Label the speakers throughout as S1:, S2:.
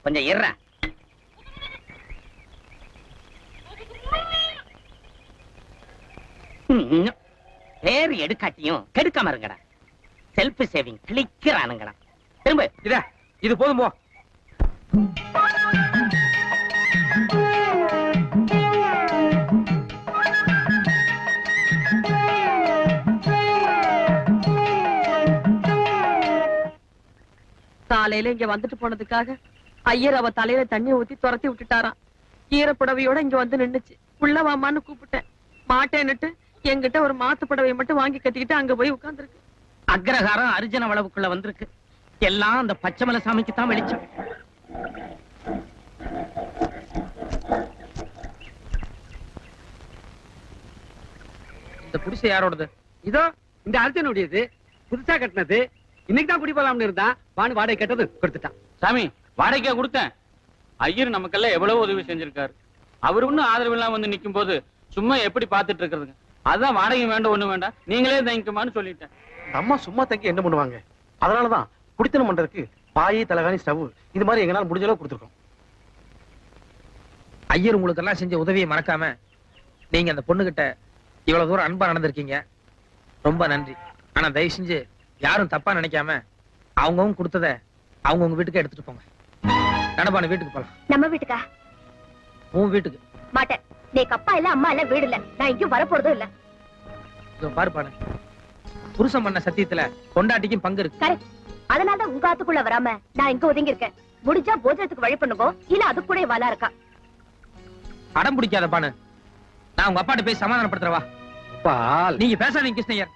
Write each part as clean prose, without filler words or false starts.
S1: கொஞ்சம் ஏற. பேர் எடுக்காட்டியும் கெடுக்காம இருங்கடா. செல்ஃப் சேவிங் கிளிக்கிறானுங்கடா. திரும்ப இது போதும் போ.
S2: காலையில இங்க வந்துட்டு போனதுக்காக ஐயர் அவ தலையில தண்ணி ஊத்தி துரத்தி விட்டுட்டாராம். ஈரப்புடவையோட இங்க வந்து நின்னுச்சு. உள்ளவாமான்னு கூப்பிட்டேன். மாட்டேன்னுட்டு என்கிட்ட ஒரு மாத்து புடவை மட்டும் வாங்கி கட்டிக்கிட்டு அங்க போய் உட்கார்ந்துருக்கு.
S1: அக்ரஹாரம் அரிஜன வளவுக்குள்ள வந்திருக்கு. எல்லாம் அந்த பச்சைமலை சாமிக்கு தான் வெளிச்சம்.
S3: இந்த குடிசை யாரோடது? இதோ இந்த அர்ஜுனுடையது. புதுசா கட்டினது. இன்னைக்கு தான் குடி போலாம்னு இருந்தா வான்னு வாடகை கட்டது கொடுத்துட்டான்.
S4: சாமி வாடகைக்கா கொடுத்தேன். ஐயர் நமக்கெல்லாம் எவ்வளவு உதவி செஞ்சிருக்காரு. அவரு ஒன்னும் ஆதரவு இல்லாம வந்து நிக்கும் போது சும்மா எப்படி பாத்துட்டு இருக்கிறதுங்க. அதான் வாடகை வேண்டாம் ஒண்ணு வேண்டாம், நீங்களே தங்கிக்குமான்னு சொல்லிட்டேன்.
S5: அம்மா சும்மா தங்கி என்ன பண்ணுவாங்க? அதனாலதான் குடித்தனம் பண்றதுக்கு பாய், தலகாணி, ஸ்டவ் இது மாதிரி எங்களால முடிஞ்ச அளவு கொடுத்துருக்கோம்.
S3: ஐயர் உங்களுக்கு எல்லாம் செஞ்ச உதவியை மறக்காம நீங்க அந்த பொண்ணுகிட்ட இவ்வளவு தூரம் அன்பா நடந்திருக்கீங்க. ரொம்ப நன்றி. ஆனா தயவு செஞ்சு யாரும் தப்பா நினைக்காம அவங்கவுங்க கொடுத்தத அவங்கவுங்க வீட்டுக்கு எடுத்துட்டு போங்க. நடப்பான வீட்டுக்கு போலாம்.
S6: நம்ம வீட்டுக்கா?
S3: உன் வீட்டுக்கு
S6: மாட்டேன். நீக்கு அப்பா இல்ல, அம்மா இல்ல, வீடு இல்ல. நான் இங்கேயும் வரப்போறதும் இல்ல.
S3: பாருப்பான புருஷன் பண்ண சத்தியத்துல கொண்டாட்டிக்கும் பங்கு இருக்கு.
S6: கரெக்ட். அதனாலதான் உங்க ஆத்துக்குள்ள வராம நான் இங்க ஒதுங்கி இருக்கேன். முடிஞ்சா போஜனத்துக்கு வழி பண்ணுங்க, இல்ல அது கூட வாலா இருக்கா.
S3: அடம் பிடிக்காத பானு. நான் உங்க அப்பாட்ட போய் சமாதானப்படுத்துறவா. நீங்க பேசாதீங்க கிருஷ்ணய்யர்.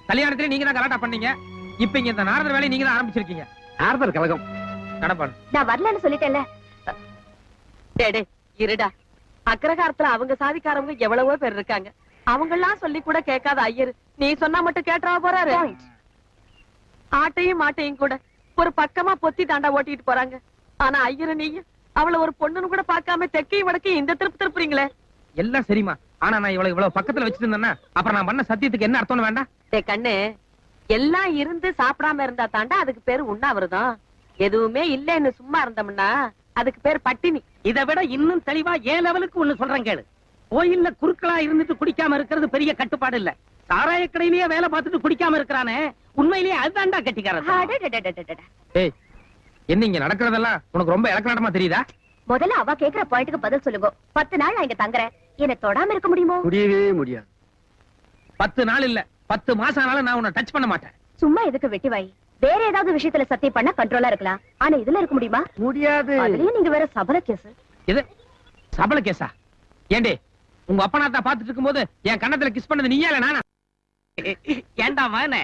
S3: கல்யாணத்துல நீங்க தான் கலாட்டா பண்ணீங்க. இப்ப இங்க இந்த நாரதர் வேலையை நீங்க தான் ஆரம்பிச்சிருக்கீங்க.
S5: நாரதர் கலகம்
S3: நடப்பானு.
S6: நான் வரலன்னு சொல்லிட்டேன்ல.
S2: டேடே இருடா. அக்ரஹாரத்துல அவங்க சாதிக்காரவங்க எவ்வளவோ பேர் இருக்காங்க. அவங்க எல்லாம் சொல்லி கூட கேட்காத ஐயர் நீ சொன்னா மட்டும் கேட்டா போறாரு. ஆட்டையும் மாட்டையும் கூட ஒரு பக்கமா பொத்தி தாண்டா ஓட்டிட்டு போறாங்க. ஆனா ஐயரு நீங்க அவளை ஒரு பொண்ணுன்னு கூட பாக்காம தெக்கையும் வடக்கையும் இந்த திருப்புறீங்களே.
S3: எல்லாம் சரிமா. ஆனா நான் இவ்வளவு பக்கத்துல வச்சிட்டு இருந்தேன்னா அப்புறம் நான் பண்ண சத்தியத்துக்கு என்ன அர்த்தம்னு வேண்டாம்.
S2: கண்ணு எல்லாம் இருந்து சாப்பிடாம இருந்தா தாண்டா அதுக்கு பேரு உண்ணாவிரதம். எதுவுமே இல்லன்னு சும்மா இருந்தோம்னா அதுக்கு பேர் பட்டினி.
S1: இதை விட இன்னும் தெளிவா ஏன் லெவலுக்கு ஒண்ணு சொல்றேன் கேளு. கோயில்ல குறுக்களா இருந்துட்டு குடிக்காம இருக்கிறது பெரிய கட்டுப்பாடு இல்ல. சாராய கடையிலேயே வேலை பார்த்துட்டு குடிக்காம இருக்கிறானே, உண்மையிலேயே அதுதான்டா கட்டிக்காரன்.
S3: ஏய், என்ன இங்க நடக்கிறதெல்லாம் உனக்கு ரொம்ப இலக்கணமா தெரியுதா?
S6: முதல்ல அவ கேக்குற பாயிண்ட்க்கு பதில் சொல்லுங்க. 10 நாள் நான் இங்க தங்குறேன். என்ன தொடாம இருக்க முடியுமோ?
S5: முடியவே முடியாது.
S3: 10 நாள் இல்ல 10 மாசம் ஆனாலும் நான் உன்னை டச் பண்ண மாட்டேன்.
S6: சும்மா எதுக்கு வெட்டி வாய்? வேற ஏதாவது விஷயத்துல சத்தியம் பண்ணா கண்ட்ரோலா இருக்கலாம். ஆனா இதுல இருக்க முடியுமா?
S5: முடியாது.
S6: அதுலயும் நீங்க வேற சபல கேஸ்.
S3: இது சபல கேஸா? ஏண்டே உங்க அப்பனாத்தா பாத்துட்டு இருக்கும்போது என் கண்ணத்துல கிஸ் பண்ணது நீயா இல்ல நானா?
S1: ஏண்டா வானே,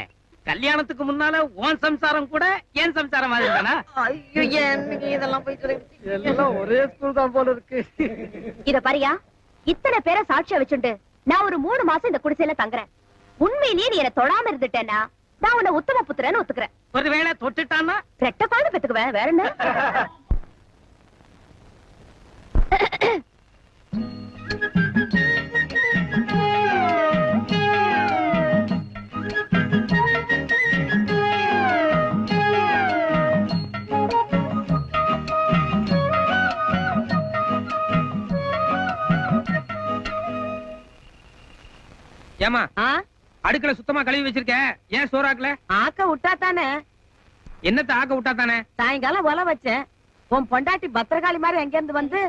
S1: கல்யாணத்துக்கு முன்னால உன் சம்சாரம் கூட ஏன் சம்சாரம் மாதிரி தானா?
S2: ஐயோ என்னங்க இதெல்லாம் போய் சொல்லி
S3: எல்லாம் ஒரே ஸ்கூல் தான் போல இருக்கு.
S6: இத பாரியா, இத்தனை பேரை சாட்சியா வச்சுட்டு நான் ஒரு 3 மாசம் இந்த குடிசையில தங்குறேன். உண்மையிலேயே நீ என்ன தொடாம இருந்துட்டேன்னா நான் உன்னை உத்தம புத்திரன்னு ஒத்துக்கிறேன்.
S1: ஒருவேளை தொட்டுட்டான்னா
S6: ரெட்ட குழந்தை பெத்துக்குவேன். வேற என்ன?
S3: ஏமா அடுக்கல சுத்தமா கழுவி வச்சிருக்க, ஏன் சோறாக்கல?
S2: ஆக்க விட்டா தானே.
S3: என்னத்த ஆக்க விட்டா தானே?
S2: சாயங்காலம் ஒல வச்சேன். உன் பொண்டாட்டி பத்திரகாளி மாதிரி எங்க இருந்து வந்து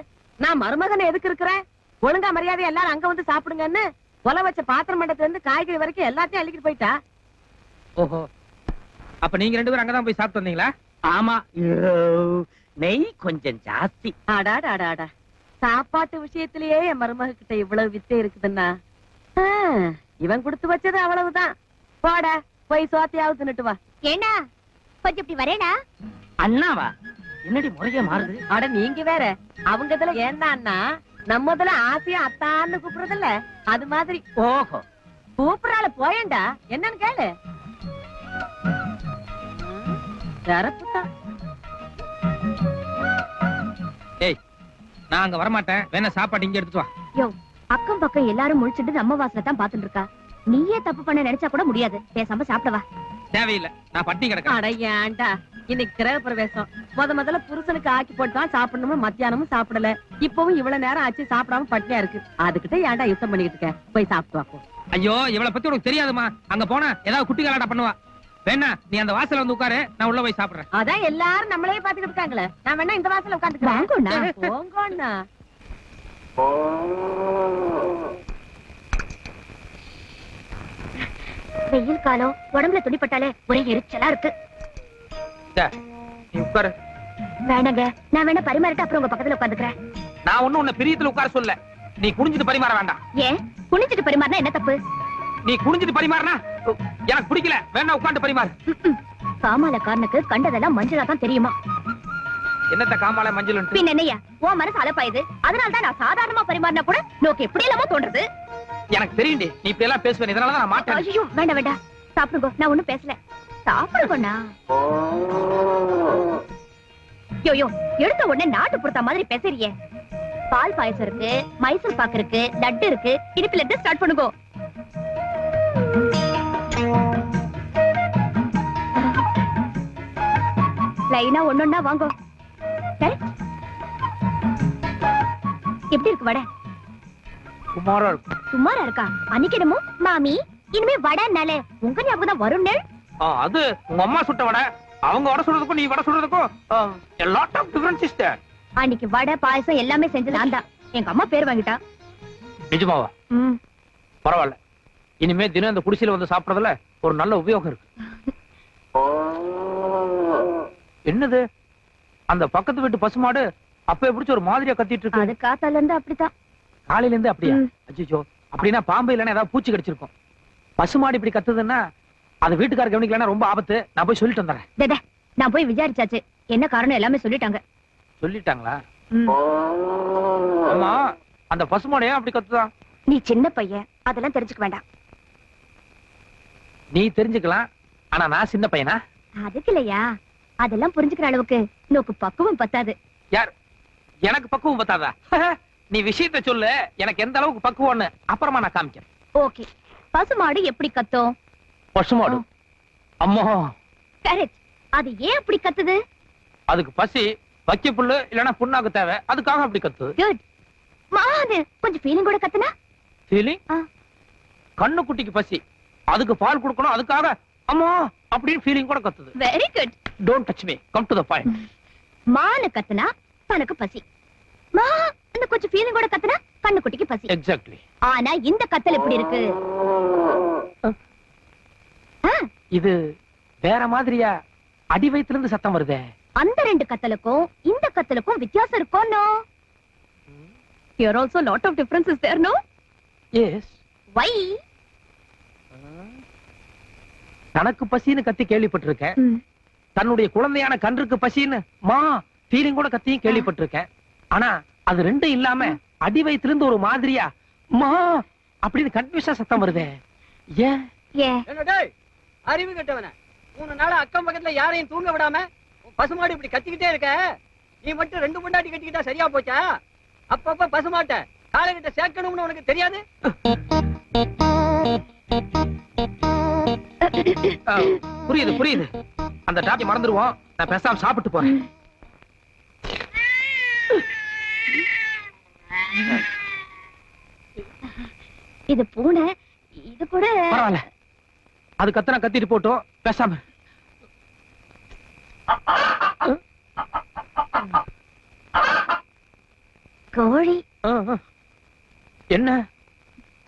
S2: நான் மருமகனை எதுக்கு இருக்கிறேன், ஒழுங்கா மரியாதை எல்லாரும் அங்க வந்து சாப்பிடுங்கன்னு ஒல வச்ச பாத்திரம் மண்டத்துல இருந்து காய்கறி வரைக்கும் எல்லாத்தையும் அள்ளிக்கிட்டு போயிட்டா.
S3: ஓஹோ, அப்ப நீங்க 2 பேரும் அங்கதான் போய் சாப்பிட்டு வந்தீங்களா?
S1: ஆமா, நெய் கொஞ்சம் ஜாஸ்தி.
S2: ஆடாடாடாடா, சாப்பாட்டு விஷயத்திலேயே என் மருமக கிட்ட இவ்வளவு வித்தை இருக்குதுன்னா இவன் கொடுத்து வச்சது அவ்வளவுதான். போட போய் சோத்தையாவது தின்னுட்டு வா.
S6: ஏண்டா கொஞ்சம் இப்படி வரேடா.
S1: அண்ணாவா? என்னடி முறையே மாறுது?
S2: அட நீங்க வேற, அவங்க இதுல ஏன்னா நம்மதுல ஆசையா அத்தான்னு கூப்பிடுறதில்ல அது மாதிரி.
S1: ஓஹோ,
S2: கூப்பிடறால போயேண்டா, என்னன்னு கேளு. தரப்புதான்.
S3: ஏய், நான் அங்க வரமாட்டேன். வேணா சாப்பாடு இங்க எடுத்துட்டு வா.
S6: யோ, அக்கம் பக்கம் எல்லாரும் முழிச்சிட்டு நம்ம வாசல தான் பாத்துட்டு இருக்கா. நீயே தப்பு பண்ண நினைச்சா கூட முடியாது. பேசாம சாப்பிடவா.
S3: தேவையில்லை, நான் பட்டினி கிடக்கேன்.
S2: அட ஏன்டா, இன்னைக்கு கிரக பிரவேசம். முதல்ல புருஷனுக்கு ஆக்கி போட்டுதான் சாப்பிடணும், மத்தியானமும் சாப்பிடல. இப்பவும் இவ்வளவு நேரம் ஆச்சு சாப்பிடாம பட்டினியா இருக்கு. அதுக்கிட்ட ஏன்டா யுத்தம் பண்ணிக்கிட்டு இருக்க? போய் சாப்பிட்டு வாப்போ.
S3: ஐயோ இவளை பத்தி உனக்கு தெரியாதுமா. அங்க போனா ஏதாவது குட்டி கலாட்டா பண்ணுவா. வேணா நீ அந்த வாசல்ல வந்து உட்காரு, நான் உள்ள போய் சாப்பிடுறேன்.
S2: அதான் எல்லாரும் நம்மளே பாத்துக்கிட்டு இருக்காங்களே, நான் வேணா இந்த வாசல்ல உட்காந்துக்கிறேன். போங்கண்ணா.
S6: வெயில் காலம், உடம்புல துணிப்பட்டாலே ஒரே எரிச்சலா இருக்கு.
S3: நீ உட்காரு.
S6: வேணாங்க, நான் வேணா பரிமாறிட்டு அப்புறம் உங்க பக்கத்துல உட்காந்துக்கிறேன்.
S3: நான் ஒண்ணும் உன்னை பிரியத்துல உட்கார சொல்ல. நீ குனிஞ்சிட்டு பரிமாற வேண்டாம்.
S6: ஏன் குனிஞ்சிட்டு பரிமாறினா என்ன தப்பு?
S3: நீ குனிஞ்சிட்டு பரிமாறினா எனக்கு பிடிக்கல. வேணா உட்காந்து பரிமாறு.
S6: காமாலக்காரனுக்கு கண்டதெல்லாம் மஞ்சளா தான் தெரியுமா?
S3: என்னத்த காமால மஞ்சள்
S6: பின் என்னையா உன் மனசு அலப்பாயுது. அதனாலதான் நான் சாதாரணமா பரிமாறினா கூட நோக்கு எப்படி இல்லாம தோன்றது.
S3: எனக்கு தெரியுண்டி, நீ இப்படி எல்லாம் பேசுவேன். இதனாலதான் நான் மாட்டேன்.
S6: ஐயோ வேண்டாம் வேண்டாம், சாப்பிடுங்க. நான் ஒண்ணும் பேசல. சாப்பிடுங்கண்ணா. யோயோ எடுத்த உடனே நாட்டு புறத்த மாதிரி பேசுறியே. பால் பாயசம் இருக்கு, மைசூர் பாக்கு இருக்கு, லட்டு இருக்கு. இனிப்புல இருந்து ஸ்டார்ட் பண்ணுங்க. லைனா ஒன்னொன்னா வாங்கோ. சரி, எப்படி இருக்கு வடை?
S3: குமாரா இருக்கும்.
S6: சுமாரா இருக்கா? அன்னைக்கு என்னமோ மாமி இனிமே வடைனால உங்க ஞாபகம் தான் வரும்.
S3: அது உங்க அம்மா சுட்ட வடை. அவங்க வடை சுடுறதுக்கும் நீ வடை சுடுறதுக்கும் a lot of difference is there.
S6: அன்னைக்கு வடை பாயசம் எல்லாமே செஞ்சு நான் தான். எங்க அம்மா பேர் வாங்கிட்டா.
S3: நிஜமாவா? பரவாயில்ல. இனிமே தினம் இந்த குடிசையில வந்து சாப்பிடறதுல ஒரு நல்ல உபயோகம் இருக்கு. என்னது அந்த பக்கத்து வீட்டு பசுமாடு அப்ப பிடிச்ச ஒரு மாதிரியா கத்திட்டு இருக்கு?
S6: அது காத்தால இருந்து அப்படித்தான்.
S3: காலையில இருந்து அப்படியா? அச்சோ, அப்படின்னா பாம்பு இல்லைன்னா ஏதாவது பூச்சி கடிச்சிருக்கும். பசுமாடு இப்படி கத்துதுன்னா அது வீட்டுக்கார கவனிக்கலன்னா ரொம்ப ஆபத்து. நான் போய் சொல்லிட்டு வந்துடுறேன்.
S6: நான் போய் விசாரிச்சாச்சு, என்ன காரணம் எல்லாமே சொல்லிட்டாங்க.
S3: சொல்லிட்டாங்களா? ஆமா, அந்த பசுமாடு ஏன் அப்படி கத்துதான்?
S6: நீ சின்ன பையன், அதெல்லாம் தெரிஞ்சுக்க வேண்டாம்.
S3: நீ தெரிஞ்சுக்கலாம், ஆனா நான் சின்ன பையனா?
S6: அதுக்கு இல்லையா, அதெல்லாம் புரிஞ்சுக்கிற அளவுக்கு நோக்கு பக்குவம் பத்தாது.
S3: யார்? எனக்கு பக்குவம் பத்தாதா? நீ விஷயத்த சொல்லு, எனக்கு எந்த அளவுக்கு பக்குவம்னு அப்புறமா நான் காமிக்கிறேன்.
S6: ஓகே, பசுமாடு எப்படி கத்தும்?
S3: பசுமாடு அம்மா
S6: கரெக்ட். அது ஏன் அப்படி கத்துது?
S3: அதுக்கு பசி, வைக்க புல்லு இல்லனா புண்ணாக்கு தேவை, அதுக்காக அப்படி கத்துது.
S6: குட். மாது கொஞ்சம் ஃபீலிங் கூட கத்துனா?
S3: ஃபீலிங்? கண்ணு குட்டிக்கு பசி, அதுக்கு பால் கொடுக்கணும், அதுக்காக அம்மா அப்படின்னு ஃபீலிங் கூட கத்துது.
S6: Very good.
S3: Don't touch me, come to the point.
S6: மானு கத்துனா தனக்கு பசி. மா அந்த கொஞ்சம் ஃபீலிங் கூட கத்துனா கண்ணு குட்டிக்கு பசி.
S3: எக்ஸாக்ட்லி.
S6: ஆனா இந்த கத்தல் எப்படி இருக்கு?
S3: இது வேற மாதிரியா அடி வயித்துல இருந்து சத்தம் வருதே.
S6: அந்த ரெண்டு கத்தலுக்கும் இந்த கத்தலுக்கும் வித்தியாசம் இருக்கும். No, here also lot of difference is there, no?
S3: Yes.
S6: Why?
S3: தனக்கு பசின்னு கத்தி கேள்விப்பட்டிருக்கேன். தன்னுடைய குழந்தையான கன்றுக்கு பசின்னு மா ஃபீலிங் கூட கத்தியும் கேள்விப்பட்டிருக்கேன். ஆனா அது ரெண்டும் இல்லாம அடி வயித்துல இருந்து ஒரு மாதிரியா மா அப்படின்னு கன்ஃபியூஸா சத்தம் வருதே. ஏன்?
S1: டேய் அறிவு கட்டவன, 3 நாளா அக்கம் பக்கத்துல யாரையும் தூங்க விடாம பசுமாடு இப்படி கத்திக்கிட்டே இருக்க. நீ மட்டும் 2 பொண்டாட்டி கட்டிக்கிட்டா சரியா போச்சா? அப்பப்ப பசுமாட்ட காலைகிட்ட சேர்க்கணும்னு உனக்கு தெரியாது?
S3: புரியுது புரியுது. அந்த டாபிக் மறந்துடுவோம். நான் பேசாம சாப்பிட்டு போறேன்.
S6: இது பூனை, இது கூட
S3: பரவாயில்ல. அது கத்தனா கத்திட்டு போட்டோம், பேசாம.
S6: கோழி.
S3: என்ன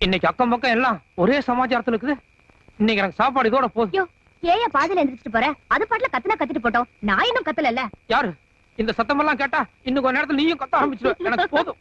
S3: இன்னைக்கு அக்கம் பக்கம் எல்லாம் ஒரே சமாச்சாரத்துல இருக்குது. இன்னைக்கு எனக்கு சாப்பாடு இதோட போதும்.
S6: ஏயா பாதியில எந்திரிச்சிட்டு போற? அது பாட்டுல கத்துனா கத்திட்டு போட்டோம். நான் இன்னும் கத்தல.
S3: யாரு இந்த சத்தம் எல்லாம் கேட்டா இன்னும் கொஞ்ச நேரத்துல நீயும் கத்த ஆரம்பிச்சிருவ. எனக்கு போதும்.